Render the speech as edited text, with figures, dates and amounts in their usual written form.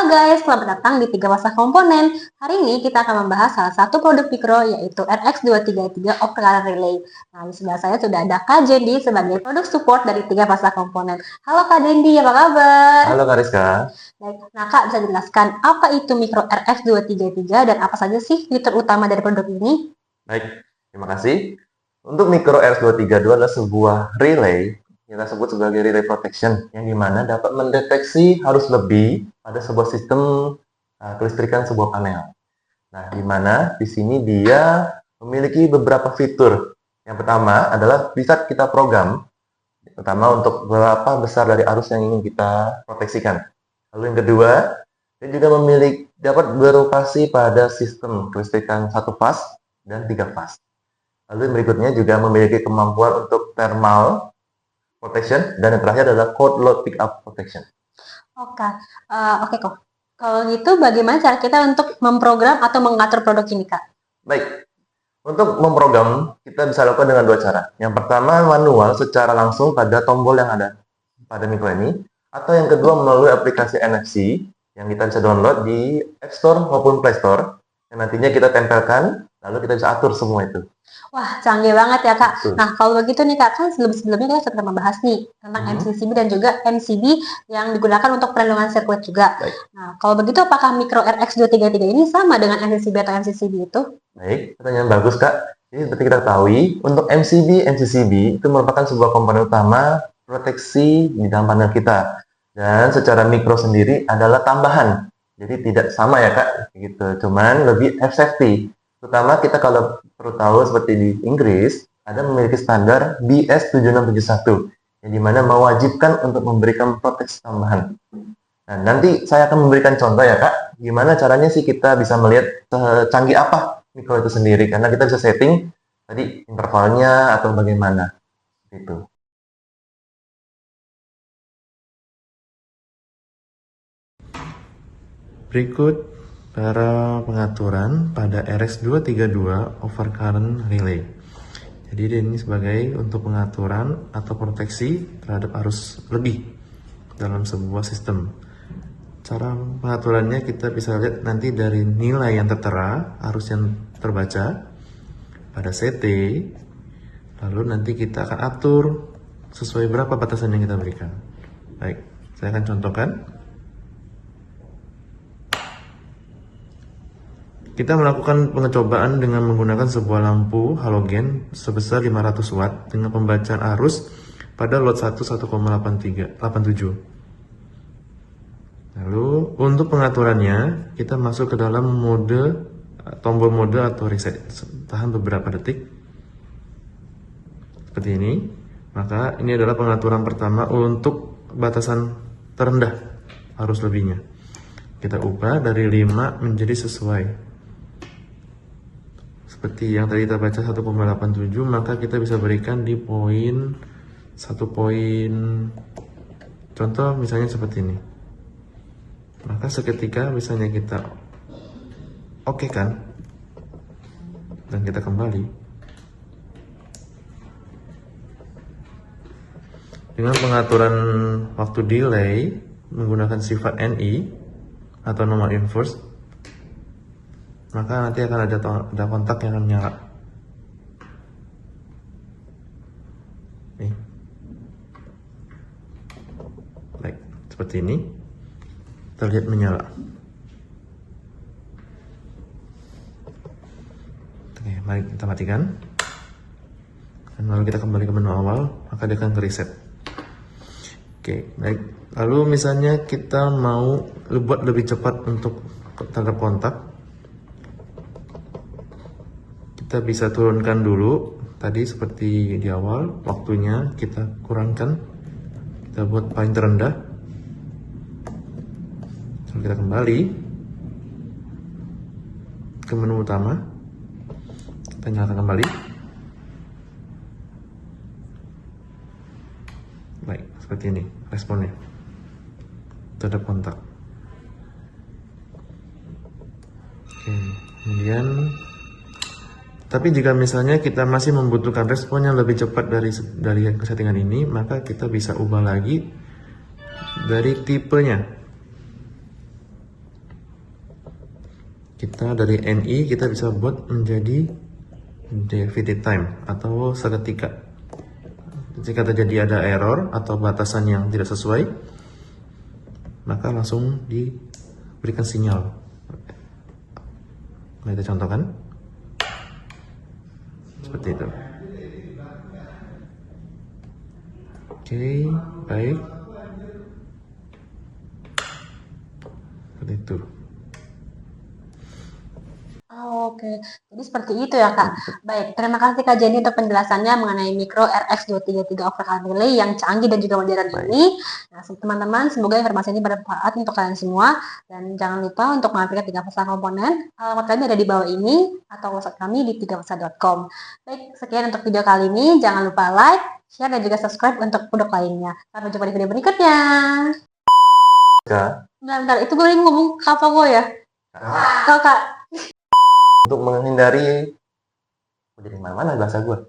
guys, selamat datang di Tiga Pasang Komponen. Hari ini kita akan membahas salah satu produk mikro yaitu RX233 Optical Relay. Nah, di sebelah saya sudah ada Kak Jendi sebagai produk support dari Tiga Pasang Komponen. Halo Kak Jendi, apa kabar? Halo Kak Rizka. Baik, nah Kak bisa jelaskan apa itu mikro RX233 dan apa saja sih fitur utama dari produk ini? Baik, terima kasih. Untuk mikro RX232 adalah sebuah relay, kita sebut sebagai relay protection, yang dimana dapat mendeteksi arus lebih pada sebuah sistem kelistrikan sebuah panel. Nah, dimana di sini dia memiliki beberapa fitur. Yang pertama adalah bisa kita program, pertama untuk berapa besar dari arus yang ingin kita proteksikan. Lalu yang kedua, dia juga dapat beroperasi pada sistem kelistrikan satu fase dan 3 fase. Lalu yang berikutnya juga memiliki kemampuan untuk thermal protection dan yang terakhir adalah cold load pickup protection. Oke kok. Kalau gitu bagaimana cara kita untuk memprogram atau mengatur produk ini Kak? Baik, untuk memprogram kita bisa lakukan dengan dua cara. Yang pertama manual secara langsung pada tombol yang ada pada mikro ini, atau yang kedua melalui aplikasi NFC yang kita bisa download di App Store maupun Play Store yang nantinya kita tempelkan, lalu kita bisa atur semua itu. Wah, canggih banget ya Kak. Betul. Nah, kalau begitu nih Kak, kan sebelumnya kita sudah membahas nih tentang MCCB dan juga MCB yang digunakan untuk perlindungan sirkuit juga. Baik. Nah, kalau begitu apakah mikro RX233 ini sama dengan MCCB atau MCCB itu? Baik, pertanyaan bagus Kak. Jadi seperti kita ketahui, untuk MCCB itu merupakan sebuah komponen utama proteksi di dalam panel kita. Dan secara mikro sendiri adalah tambahan. Jadi tidak sama ya Kak, gitu. Cuman lebih safety. Terutama kita kalau perlu tahu seperti di Inggris, ada memiliki standar BS7671, yang dimana mewajibkan untuk memberikan proteksi tambahan. Nah, nanti saya akan memberikan contoh ya Kak, gimana caranya sih kita bisa melihat secanggih apa mikro itu sendiri, karena kita bisa setting tadi intervalnya atau bagaimana gitu. Berikut cara pengaturan pada RX232 overcurrent relay. Jadi ini sebagai untuk pengaturan atau proteksi terhadap arus lebih dalam sebuah sistem. Cara pengaturannya kita bisa lihat nanti dari nilai yang tertera, arus yang terbaca pada CT, lalu nanti kita akan atur sesuai berapa batasan yang kita berikan. Baik, saya akan contohkan. Kita melakukan pengecobaan dengan menggunakan sebuah lampu halogen sebesar 500 watt dengan pembacaan arus pada load 1 1,87. Lalu untuk pengaturannya kita masuk ke dalam mode tombol mode atau reset. Tahan beberapa detik. Seperti ini. Maka ini adalah pengaturan pertama untuk batasan terendah arus lebihnya. Kita ubah dari 5 menjadi sesuai. Seperti yang tadi kita baca 1,87, maka kita bisa berikan di poin 1 poin, contoh misalnya seperti ini. Maka seketika misalnya kita oke kan, dan kita kembali dengan pengaturan waktu delay menggunakan sifat NI atau normal inverse, maka nanti akan ada kontak yang akan menyala. Nih. Baik, seperti ini. Terlihat menyala. Oke, mari kita matikan. Dan lalu kita kembali ke menu awal, maka dia akan reset. Oke, baik. Lalu misalnya kita mau buat lebih cepat untuk terhadap kontak, kita bisa turunkan dulu tadi seperti di awal, waktunya kita kurangkan, kita buat paling terendah. Lalu kita kembali ke menu utama, kita nyalakan kembali. Baik, seperti ini responnya terhadap kontak. Oke, kemudian tapi jika misalnya kita masih membutuhkan respon yang lebih cepat dari settingan ini, maka kita bisa ubah lagi dari tipenya. kita dari NI kita bisa buat menjadi definitive time atau seketika. Jika terjadi ada error atau batasan yang tidak sesuai, maka langsung diberikan sinyal. Nah, kita contohkan seperti itu. Oke, baik. Seperti itu. Oke, jadi seperti itu ya Kak. Baik, terima kasih Kak Jenny untuk penjelasannya mengenai Micro RX233 overclock relay yang canggih dan juga modern ini. Nah, teman-teman, semoga informasi ini bermanfaat untuk kalian semua. Dan jangan lupa untuk mengaplikan 3 Fasa komponen. Alamat kami ada di bawah ini atau website kami di 3fasa.com. Baik, sekian untuk video kali ini. Jangan lupa like, share, dan juga subscribe untuk produk lainnya. Sampai jumpa di video berikutnya. Bentar, itu gue ngomong apa gue ya? Oh, Kak. Untuk menghindari jadi mana-mana bahasa gue.